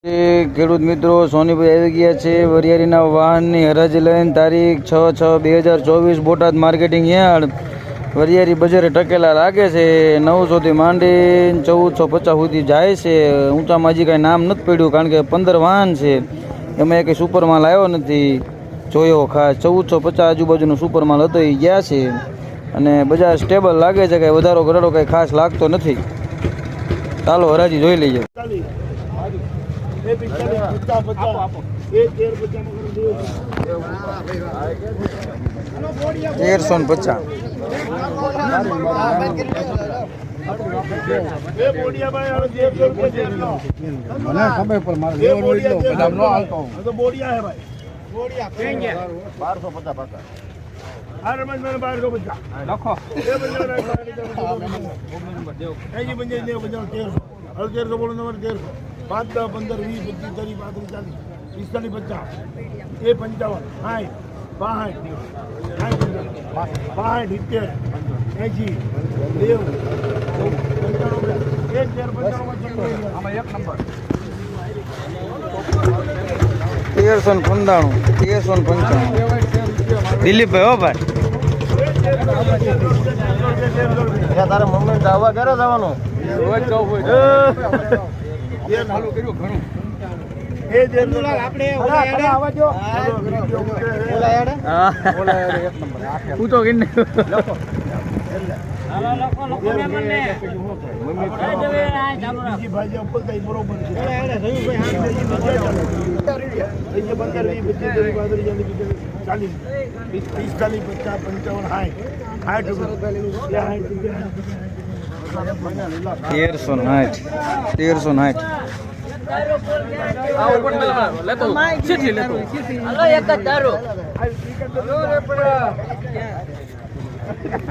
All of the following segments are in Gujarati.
ખેડૂત મિત્રો, સોનીભાઈ આવી ગયા છે વરિયાળીના વાહનની હરાજી લઈને. તારીખ 6/6/2024 બોટાદ માર્કેટિંગ યાર્ડ. વરિયાળી બજારે ટકેલા લાગે છે. 900 થી માંડીને 1450 સુધી જાય છે. ઊંચામાં હજી કાંઈ નામ નથી પડ્યું કારણ કે 15 વાહન છે, એમાં કંઈ સુપરમાલ આવ્યો નથી. જોયો ખાસ 1450 આજુબાજુનો સુપરમાલ હતો એ ગયા છે. અને બજાર સ્ટેબલ લાગે છે, કાંઈ વધારો ઘટાડો કાંઈ ખાસ લાગતો નથી. ચાલો હરાજી જોઈ લઈએ. 1350. પાંચ 10 15 20 25 30 35 40 45 50 55 દિલીપભાઈ, હો ભાઈ, તારે મમ્મી જવા ક્યારે જવાનું? હું તો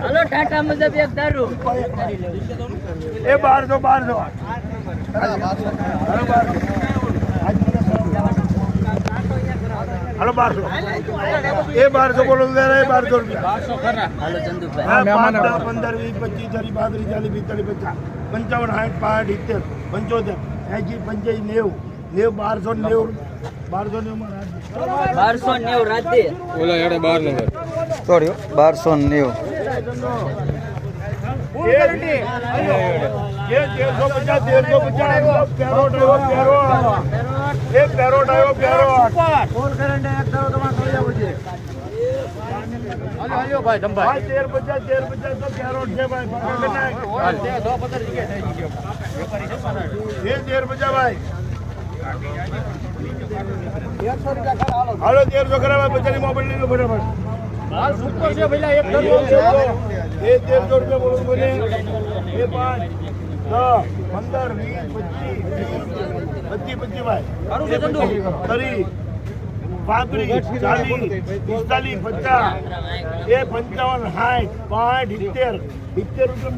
हेलो टाटा मतलब एक दारू ए 1200 हेलो 1200 ए 1200 बोलो दे रहे 1200 रुपया 1200 कर रहा। हेलो चंदू भाई, 5 10 15 20 25 30 32 40 45 50 55 60 65 75 बारसो रात दे ઓલા યાડે 12 નંબર સોરી 1290. હાલો 1300 કરાવે પછી મોબાઈલ લઈ લો ફટાફટ. હાલ સુપર છે ભઈલા એક કરોડ છે. એ 1300 રૂપિયા બોલો બોલે. એ 5 10 15 20 25 ભાઈ સારું છે ચંદુ. 30 35 40 45 50 એ 55 60 70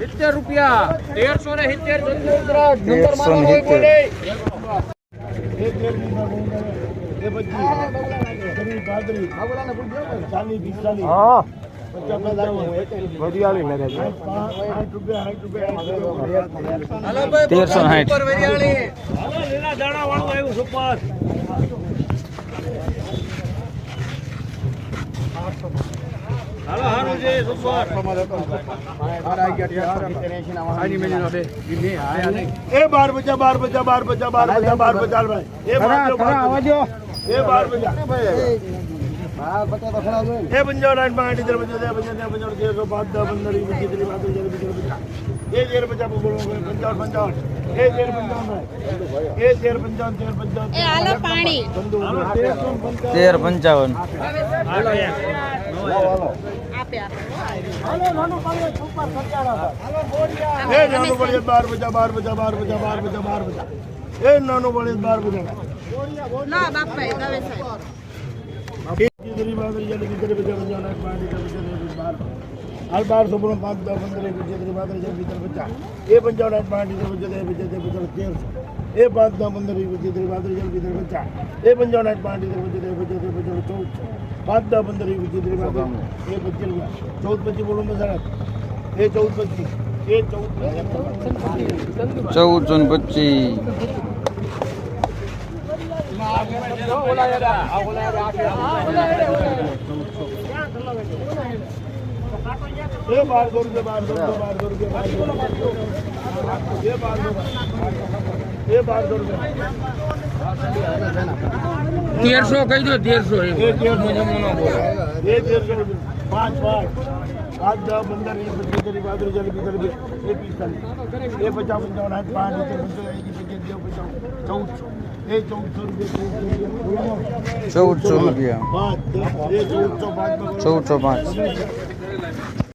70 રૂપિયા નંબર 170 हाल 1200 बोलो 5 10 15 20 30 50 ये 55 5 13 ये 5 10 15 20 30 50 ये 55 5 13 5 10 15 20 30 ये 25 14 25 बोलो मैं सर ये 14 25 ये 14 14 25 ये 1200 रुपये 1200 रुपये ये 1200 रुपये 1300 કહી દો 1300 ये 1300 रुपये 5 8 10 15 20 25 30 35 40 ये 45 ये 50 55 5 ये 1400 रुपये 1400 રૂપિયા 5 10 ये 1405 1405